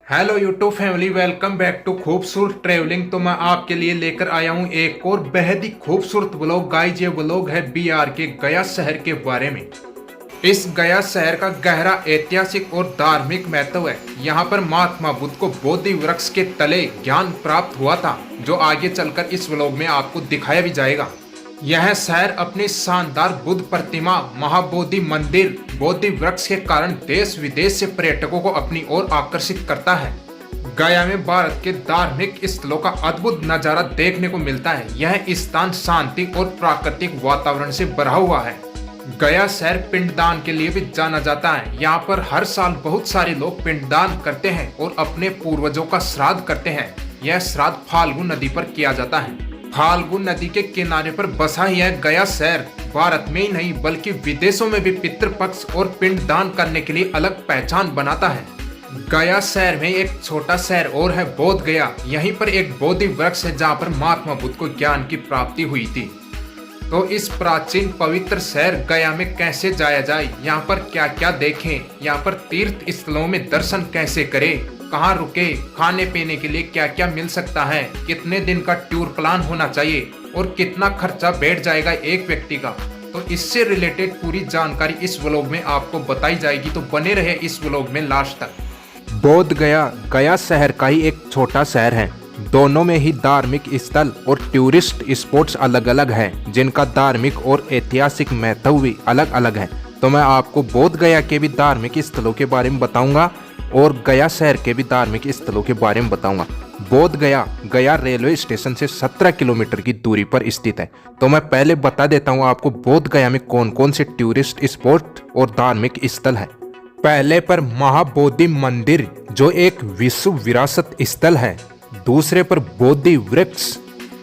Hello YouTube family, welcome back to Khoobsurat travelling. तो मैं आपके लिए लेकर आया हूँ एक और बेहद ही खूबसूरत व्लॉग। गाइज ये व्लॉग है बिहार के गया शहर के बारे में। इस गया शहर का गहरा ऐतिहासिक और धार्मिक महत्व है। यहाँ पर महात्मा बुद्ध को बोधि वृक्ष के तले ज्ञान प्राप्त हुआ था, जो आगे चलकर इस व्लॉग में आपको दिखाया भी जाएगा। यह शहर अपनी शानदार बुद्ध प्रतिमा, महाबोधि मंदिर, बोधि वृक्ष के कारण देश विदेश से पर्यटकों को अपनी ओर आकर्षित करता है। गया में भारत के धार्मिक स्थलों का अद्भुत नजारा देखने को मिलता है। यह स्थान शांति और प्राकृतिक वातावरण से भरा हुआ है। गया शहर पिंडदान के लिए भी जाना जाता है। यहाँ पर हर साल बहुत सारे लोग पिंडदान करते हैं और अपने पूर्वजों का श्राद्ध करते हैं। यह श्राद्ध फाल्गु नदी पर किया जाता है। फाल्गु नदी के किनारे पर बसा ही है गया शहर। भारत में ही नहीं बल्कि विदेशों में भी पितृपक्ष और पिंडदान करने के लिए अलग पहचान बनाता है। गया शहर में एक छोटा शहर और है, बोध गया। यहीं पर एक बोधि वृक्ष है जहाँ पर महात्मा बुद्ध को ज्ञान की प्राप्ति हुई थी। तो इस प्राचीन पवित्र शहर गया में कैसे जाया जाए, यहाँ पर क्या क्या देखें, यहाँ पर तीर्थ स्थलों में दर्शन कैसे करें, कहाँ रुके, खाने पीने के लिए क्या क्या मिल सकता है, कितने दिन का टूर प्लान होना चाहिए और कितना खर्चा बैठ जाएगा एक व्यक्ति का, तो इससे रिलेटेड पूरी जानकारी इस व्लॉग में आपको बताई जाएगी। तो बने रहे इस व्लॉग में लास्ट तक। बोध गया गया शहर का ही एक छोटा शहर है। दोनों में ही धार्मिक स्थल और टूरिस्ट स्पॉट्स अलग अलग हैं, जिनका धार्मिक और ऐतिहासिक महत्व भी अलग अलग है। तो मैं आपको बोध गया के भी धार्मिक स्थलों के बारे में बताऊंगा और गया शहर के भी धार्मिक स्थलों के बारे में बताऊंगा। बोध गया गया रेलवे स्टेशन से 17 किलोमीटर की दूरी पर स्थित है। तो मैं पहले बता देता हूं आपको बोध गया में कौन कौन से टूरिस्ट स्पॉट और धार्मिक स्थल है। पहले पर महाबोधि मंदिर, जो एक विश्व विरासत स्थल है। दूसरे पर बोधि वृक्ष।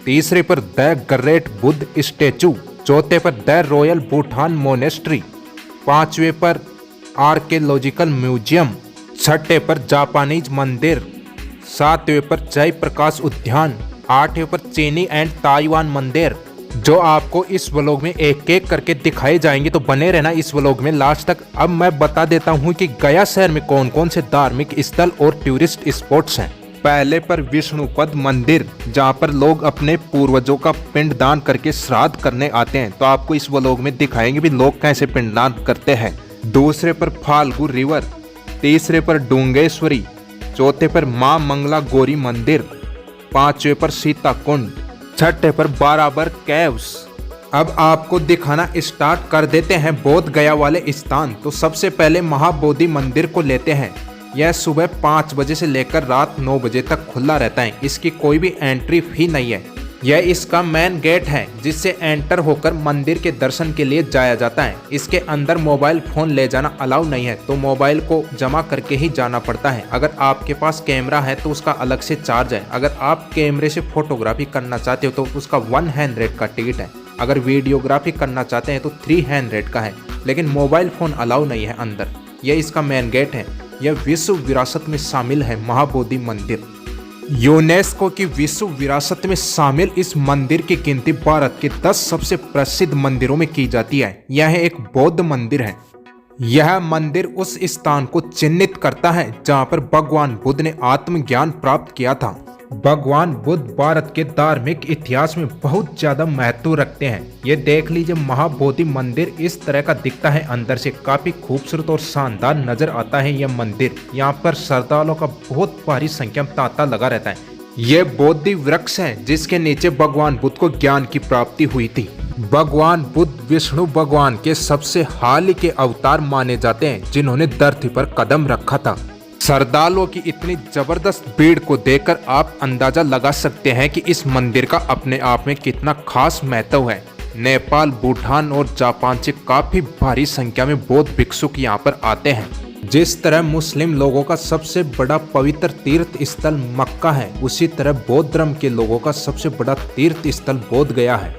तीसरे पर द ग्रेट बुद्ध स्टैचू। चौथे पर द रॉयल भूटान मोनेस्ट्री। पांचवे पर आर्कियोलॉजिकल म्यूजियम। छठे पर जापानीज मंदिर। सातवें पर जयप्रकाश उद्यान। आठवें पर चीनी एंड ताइवान मंदिर, जो आपको इस व्लॉग में एक एक करके दिखाए जाएंगे। तो बने रहना इस व्लॉग में लास्ट तक। अब मैं बता देता हूं कि गया शहर में कौन कौन से धार्मिक स्थल और टूरिस्ट स्पॉट्स हैं। पहले पर विष्णुपद मंदिर, जहां पर लोग अपने पूर्वजों का पिंडदान करके श्राद्ध करने आते हैं। तो आपको इस व्लॉग में दिखाएंगे भी लोग कैसे पिंडदान करते हैं। दूसरे पर फाल्गु रिवर। तीसरे पर डूंगेश्वरी। चौथे पर मां मंगला गौरी मंदिर। पांचवे पर सीता कुंड। छठे पर बाराबर कैव्स। अब आपको दिखाना स्टार्ट कर देते हैं बोध गया वाले स्थान। तो सबसे पहले महाबोधि मंदिर को लेते हैं। यह सुबह 5 बजे से लेकर रात 9 बजे तक खुला रहता है। इसकी कोई भी एंट्री फी नहीं है। यह इसका मेन गेट है, जिससे एंटर होकर मंदिर के दर्शन के लिए जाया जाता है। इसके अंदर मोबाइल फोन ले जाना अलाउ नहीं है, तो मोबाइल को जमा करके ही जाना पड़ता है। अगर आपके पास कैमरा है तो उसका अलग से चार्ज है। अगर आप कैमरे से फोटोग्राफी करना चाहते हो तो उसका 100 का टिकट है। अगर वीडियोग्राफी करना चाहते हैं तो 300 का है, लेकिन मोबाइल फोन अलाउ नहीं है अंदर। यह इसका मेन गेट है। यह विश्व विरासत में शामिल है महाबोधि मंदिर। यूनेस्को की विश्व विरासत में शामिल इस मंदिर की गिनती भारत के 10 सबसे प्रसिद्ध मंदिरों में की जाती है। यह एक बौद्ध मंदिर है। यह मंदिर उस स्थान को चिन्हित करता है जहां पर भगवान बुद्ध ने आत्मज्ञान प्राप्त किया था। भगवान बुद्ध भारत के धार्मिक इतिहास में बहुत ज्यादा महत्व रखते हैं। ये देख लीजिए, महाबोधि मंदिर इस तरह का दिखता है। अंदर से काफी खूबसूरत और शानदार नजर आता है यह मंदिर। यहाँ पर श्रद्धालुओं का बहुत भारी संख्या में तांता लगा रहता है। ये बोधि वृक्ष है जिसके नीचे भगवान बुद्ध को ज्ञान की प्राप्ति हुई थी। भगवान बुद्ध विष्णु भगवान के सबसे हाल ही के अवतार माने जाते हैं, जिन्होंने धरती पर कदम रखा था। श्रद्धालुओं की इतनी जबरदस्त भीड़ को देखकर आप अंदाजा लगा सकते हैं कि इस मंदिर का अपने आप में कितना खास महत्व है। नेपाल, भूटान और जापान से काफी भारी संख्या में बौद्ध भिक्षुक यहाँ पर आते हैं। जिस तरह मुस्लिम लोगों का सबसे बड़ा पवित्र तीर्थ स्थल मक्का है, उसी तरह बौद्ध धर्म के लोगों का सबसे बड़ा तीर्थ स्थल बोध गया है।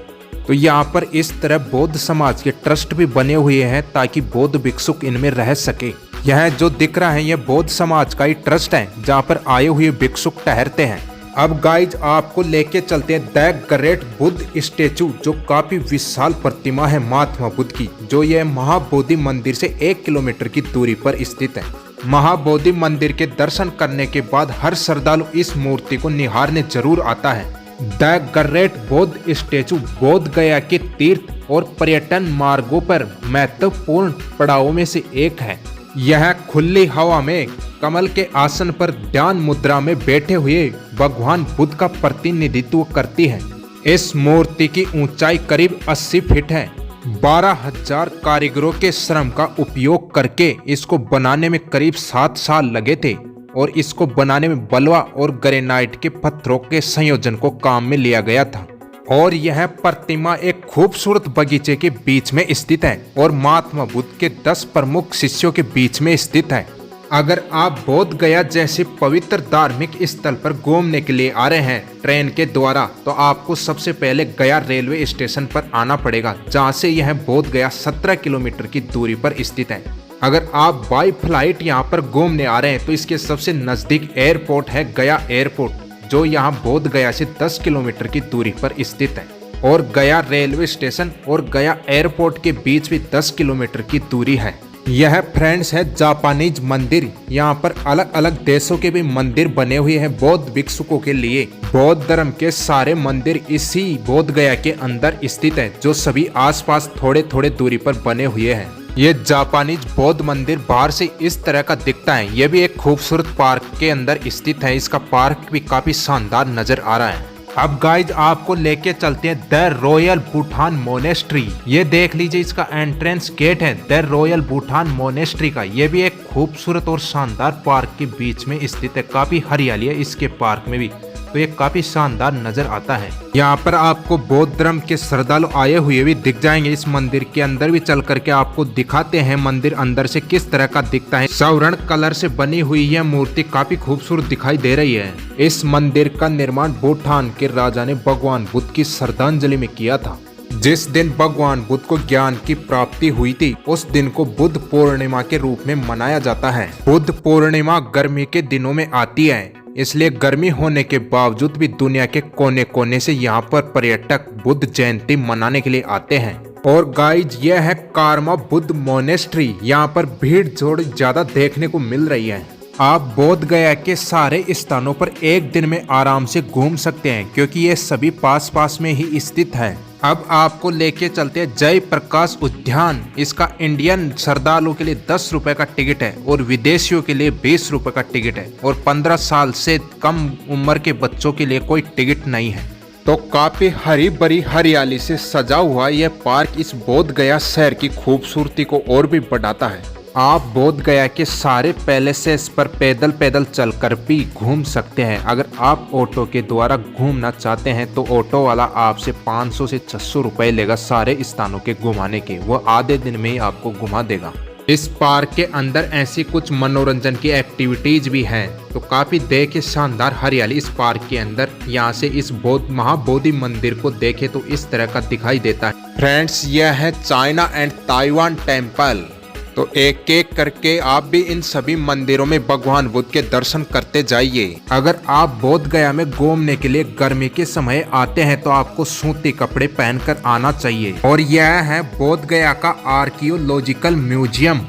तो यहाँ पर इस तरह बौद्ध समाज के ट्रस्ट भी बने हुए हैं ताकि बौद्ध भिक्षुक इनमें रह सके। यह जो दिख रहा है यह बौद्ध समाज का ही ट्रस्ट है, जहाँ पर आए हुए भिक्षुक ठहरते हैं। अब गाइज आपको लेके चलते हैं द ग्रेट बुद्ध स्टैचू, जो काफी विशाल प्रतिमा है महात्मा बुद्ध की, जो यह महाबोधि मंदिर से 1 किलोमीटर की दूरी पर स्थित है। महाबोधि मंदिर के दर्शन करने के बाद हर श्रद्धालु इस मूर्ति को निहारने जरूर आता है। द ग्रेट बौद्ध स्टैचू बोध गया के तीर्थ और पर्यटन मार्गों पर महत्वपूर्ण पड़ावों में से एक है। यह खुली हवा में कमल के आसन पर ध्यान मुद्रा में बैठे हुए भगवान बुद्ध का प्रतिनिधित्व करती है। इस मूर्ति की ऊंचाई करीब 80 फीट है। 12,000 कारीगरों के श्रम का उपयोग करके इसको बनाने में करीब 7 साल लगे थे और इसको बनाने में बलवा और ग्रेनाइट के पत्थरों के संयोजन को काम में लिया गया था। और यह प्रतिमा एक खूबसूरत बगीचे के बीच में स्थित है और महात्मा बुद्ध के 10 प्रमुख शिष्यों के बीच में स्थित है। अगर आप बोध गया जैसे पवित्र धार्मिक स्थल पर घूमने के लिए आ रहे हैं ट्रेन के द्वारा, तो आपको सबसे पहले गया रेलवे स्टेशन पर आना पड़ेगा, जहां से यह बोध गया 17 किलोमीटर की दूरी पर स्थित है। अगर आप बाई फ्लाइट यहां पर घूमने आ रहे हैं तो इसके सबसे नजदीक एयरपोर्ट है गया एयरपोर्ट, जो यहां बोध गया से 10 किलोमीटर की दूरी पर स्थित है। और गया रेलवे स्टेशन और गया एयरपोर्ट के बीच भी 10 किलोमीटर की दूरी है। यह फ्रेंड्स है जापानीज मंदिर। यहाँ पर अलग अलग देशों के भी मंदिर बने हुए हैं बौद्ध भिक्षुकों के लिए। बौद्ध धर्म के सारे मंदिर इसी बोध गया के अंदर स्थित है, जो सभी आसपास थोड़े थोड़े दूरी पर बने हुए हैं। ये जापानीज बौद्ध मंदिर बाहर से इस तरह का दिखता है। ये भी एक खूबसूरत पार्क के अंदर स्थित है। इसका पार्क भी काफी शानदार नजर आ रहा है। अब गाइज आपको लेके चलते हैं द रॉयल भूटान मोनेस्ट्री। ये देख लीजिए, इसका एंट्रेंस गेट है द रॉयल भूटान मोनेस्ट्री का। ये भी एक खूबसूरत और शानदार पार्क के बीच में स्थित है। काफी हरियाली है इसके पार्क में भी, तो ये काफी शानदार नजर आता है। यहाँ पर आपको बौद्ध धर्म के श्रद्धालु आए हुए भी दिख जाएंगे। इस मंदिर के अंदर भी चल करके आपको दिखाते हैं मंदिर अंदर से किस तरह का दिखता है। स्वर्ण कलर से बनी हुई यह मूर्ति काफी खूबसूरत दिखाई दे रही है। इस मंदिर का निर्माण भूटान के राजा ने भगवान बुद्ध की श्रद्धांजलि में किया था। जिस दिन भगवान बुद्ध को ज्ञान की प्राप्ति हुई थी, उस दिन को बुद्ध पूर्णिमा के रूप में मनाया जाता है। बुद्ध पूर्णिमा गर्मी के दिनों में आती है, इसलिए गर्मी होने के बावजूद भी दुनिया के कोने कोने से यहाँ पर पर्यटक बुद्ध जयंती मनाने के लिए आते हैं। और गाइज यह है कारमा बुद्ध मोनेस्ट्री। यहाँ पर भीड़ जोड़ ज्यादा देखने को मिल रही है। आप बोध गया के सारे स्थानों पर एक दिन में आराम से घूम सकते हैं, क्योंकि ये सभी पास पास में ही स्थित है। अब आपको लेके चलते हैं जय प्रकाश उद्यान। इसका इंडियन श्रद्धालुओं के लिए 10 रुपए का टिकट है और विदेशियों के लिए 20 रुपए का टिकट है, और 15 साल से कम उम्र के बच्चों के लिए कोई टिकट नहीं है। तो काफी हरी भरी हरियाली से सजा हुआ यह पार्क इस बोध गया शहर की खूबसूरती को और भी बढ़ाता है। आप बोध गया के सारे पैलेसेस पर पैदल पैदल चलकर भी घूम सकते हैं। अगर आप ऑटो के द्वारा घूमना चाहते हैं तो ऑटो वाला आपसे 500 से 600 रुपए लेगा सारे स्थानों के घुमाने के। वो आधे दिन में ही आपको घुमा देगा। इस पार्क के अंदर ऐसी कुछ मनोरंजन की एक्टिविटीज भी हैं, तो काफी देखे शानदार हरियाली इस पार्क के अंदर। यहाँ से इस महाबोधि मंदिर को देखे तो इस तरह का दिखाई देता है। फ्रेंड्स, यह है चाइना एंड ताइवान टेम्पल। तो एक एक करके आप भी इन सभी मंदिरों में भगवान बुद्ध के दर्शन करते जाइए। अगर आप बोध गया में घूमने के लिए गर्मी के समय आते हैं तो आपको सूती कपड़े पहनकर आना चाहिए। और यह है बोध गया का आर्कियोलॉजिकल म्यूजियम।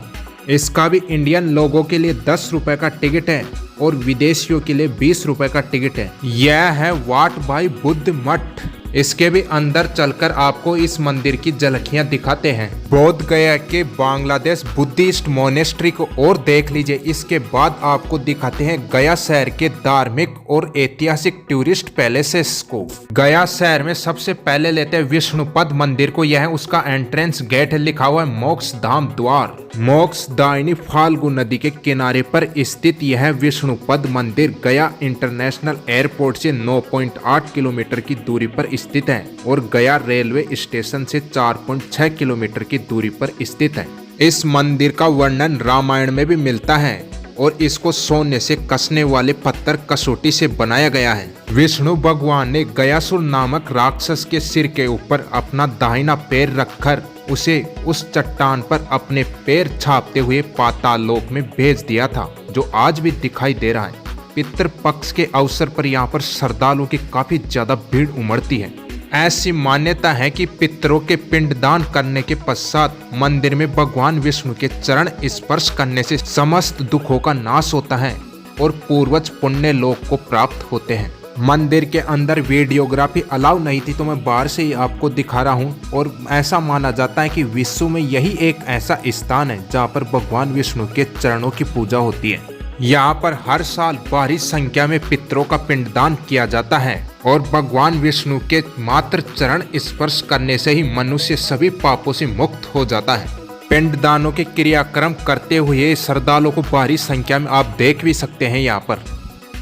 इसका भी इंडियन लोगों के लिए 10 रुपए का टिकट है और विदेशियों के लिए 20 रुपए का टिकट है। यह है वाट भाई बुद्ध मठ। इसके भी अंदर चलकर आपको इस मंदिर की झलकियां दिखाते हैं। बोध गया के बांग्लादेश बुद्धिस्ट मोनेस्ट्री को और देख लीजिए। इसके बाद आपको दिखाते हैं गया शहर के धार्मिक और ऐतिहासिक टूरिस्ट पैलेसेस को। गया शहर में सबसे पहले लेते हैं विष्णुपद मंदिर को। यह उसका एंट्रेंस गेट है, लिखा हुआ है मोक्ष धाम द्वार। मोक्ष दायनी फाल्गु नदी के किनारे पर स्थित यह विष्णुपद मंदिर गया इंटरनेशनल एयरपोर्ट से 9.8 किलोमीटर की दूरी पर स्थित है और गया रेलवे स्टेशन से 4.6 किलोमीटर की दूरी पर स्थित है। इस मंदिर का वर्णन रामायण में भी मिलता है और इसको सोने से कसने वाले पत्थर कसौटी से बनाया गया है। विष्णु भगवान ने गयासुर नामक राक्षस के सिर के ऊपर अपना दाहिना पैर रखकर उसे उस चट्टान पर अपने पैर छापते हुए पाताल लोक में भेज दिया था, जो आज भी दिखाई दे रहा है। पितृपक्ष के अवसर पर यहाँ पर श्रद्धालुओं की काफी ज्यादा भीड़ उमड़ती है। ऐसी मान्यता है कि पितरों के पिंडदान करने के पश्चात मंदिर में भगवान विष्णु के चरण स्पर्श करने से समस्त दुखों का नाश होता है और पूर्वज पुण्य लोक को प्राप्त होते हैं। मंदिर के अंदर वीडियोग्राफी अलाउ नहीं थी, तो मैं बाहर से ही आपको दिखा रहा हूँ। और ऐसा माना जाता है कि विश्व में यही एक ऐसा स्थान है जहाँ पर भगवान विष्णु के चरणों की पूजा होती है। यहाँ पर हर साल भारी संख्या में पितरों का पिंडदान किया जाता है और भगवान विष्णु के मात्र चरण स्पर्श करने से ही मनुष्य सभी पापों से मुक्त हो जाता है। पिंडदानों के क्रियाक्रम करते हुए श्रद्धालुओं को भारी संख्या में आप देख भी सकते हैं। यहाँ पर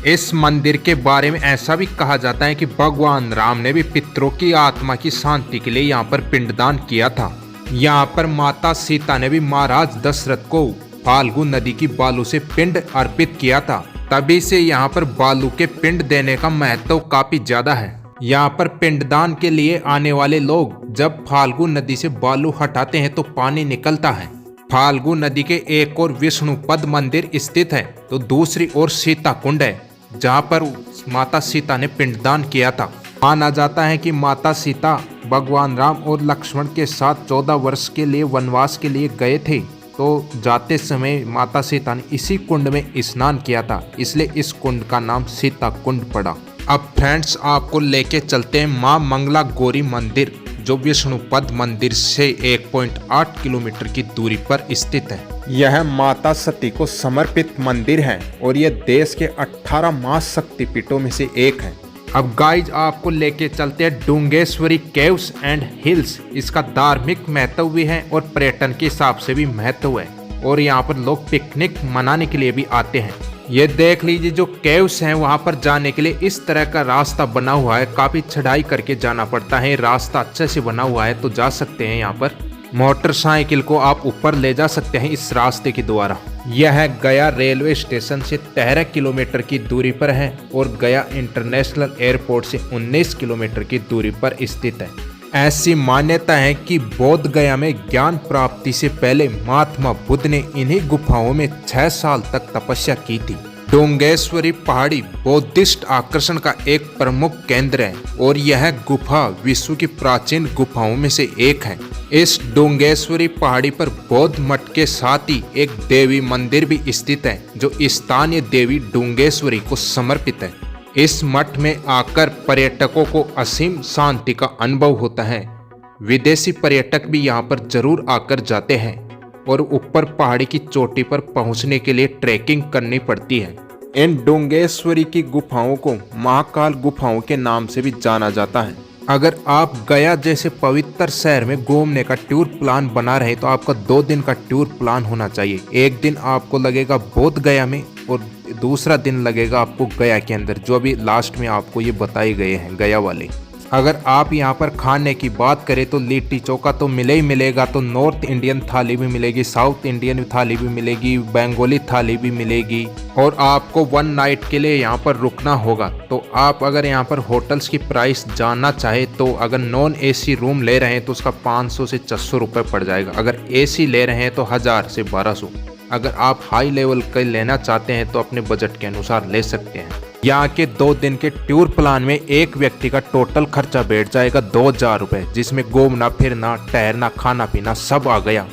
इस मंदिर के बारे में ऐसा भी कहा जाता है कि भगवान राम ने भी पितरों की आत्मा की शांति के लिए यहाँ पर पिंडदान किया था। यहाँ पर माता सीता ने भी महाराज दशरथ को फाल्गु नदी की बालू से पिंड अर्पित किया था। तभी से यहाँ पर बालू के पिंड देने का महत्व काफी ज्यादा है। यहाँ पर पिंडदान के लिए आने वाले लोग जब फाल्गु नदी से बालू हटाते हैं तो पानी निकलता है। फाल्गु नदी के एक ओर विष्णुपद मंदिर स्थित है तो दूसरी ओर सीता कुंड है जहाँ पर माता सीता ने पिंडदान किया था। माना जाता है कि माता सीता भगवान राम और लक्ष्मण के साथ 14 वर्ष के लिए वनवास के लिए गए थे, तो जाते समय माता सीता ने इसी कुंड में स्नान किया था, इसलिए इस कुंड का नाम सीता कुंड पड़ा। अब फ्रेंड्स आपको लेके चलते हैं मां मंगला गौरी मंदिर, जो विष्णुपद मंदिर से 1.8 किलोमीटर की दूरी पर स्थित है। यह माता सती को समर्पित मंदिर है और यह देश के 18 मां शक्तिपीठों में से एक है। अब गाइज आपको लेके चलते हैं डुंगेश्वरी केव्स एंड हिल्स। इसका धार्मिक महत्व भी है और पर्यटन के हिसाब से भी महत्व है और यहाँ पर लोग पिकनिक मनाने के लिए भी आते हैं। ये देख लीजिए जो केव्स हैं वहाँ पर जाने के लिए इस तरह का रास्ता बना हुआ है, काफी चढ़ाई करके जाना पड़ता है। रास्ता अच्छे से बना हुआ है तो जा सकते हैं। यहाँ पर मोटरसाइकिल को आप ऊपर ले जा सकते हैं इस रास्ते के द्वारा। यह गया रेलवे स्टेशन से 13 किलोमीटर की दूरी पर है और गया इंटरनेशनल एयरपोर्ट से 19 किलोमीटर की दूरी पर स्थित है। ऐसी मान्यता है कि बोध गया में ज्ञान प्राप्ति से पहले महात्मा बुद्ध ने इन्हीं गुफाओं में 6 साल तक तपस्या की थी। डोंगेश्वरी पहाड़ी बौद्धिस्ट आकर्षण का एक प्रमुख केंद्र है और यह गुफा विश्व की प्राचीन गुफाओं में से एक है। इस डोंगेश्वरी पहाड़ी पर बौद्ध मठ के साथ ही एक देवी मंदिर भी स्थित है जो स्थानीय देवी डोंगेश्वरी को समर्पित है। इस मठ में आकर पर्यटकों को असीम शांति का अनुभव होता है। विदेशी पर्यटक भी यहाँ पर जरूर आकर जाते हैं और ऊपर पहाड़ी की चोटी पर पहुँचने के लिए ट्रैकिंग करनी पड़ती है। इन डोंगेश्वरी की गुफाओं को महाकाल गुफाओं के नाम से भी जाना जाता है। अगर आप गया जैसे पवित्र शहर में घूमने का टूर प्लान बना रहे तो आपका 2 दिन का टूर प्लान होना चाहिए। एक दिन आपको लगेगा बोध गया में और दूसरा दिन लगेगा आपको गया के अंदर, जो अभी लास्ट में आपको ये बताए गए हैं गया वाले। अगर आप यहाँ पर खाने की बात करें तो लिट्टी चोखा तो मिले ही मिलेगा, तो नॉर्थ इंडियन थाली भी मिलेगी, साउथ इंडियन थाली भी मिलेगी, बंगाली थाली भी मिलेगी और आपको 1 नाइट के लिए यहाँ पर रुकना होगा। तो आप अगर यहाँ पर होटल्स की प्राइस जानना चाहे तो अगर नॉन एसी रूम ले रहे हैं तो उसका 500 से 600 रुपये पड़ जाएगा। अगर एसी ले रहे हैं तो 1000 से 1200। अगर आप हाई लेवल का लेना चाहते हैं तो अपने बजट के अनुसार ले सकते हैं। यहाँ के 2 दिन के टूर प्लान में एक व्यक्ति का टोटल खर्चा बैठ जाएगा 2000 रुपये, जिसमें घूमना फिरना ठहरना खाना पीना सब आ गया।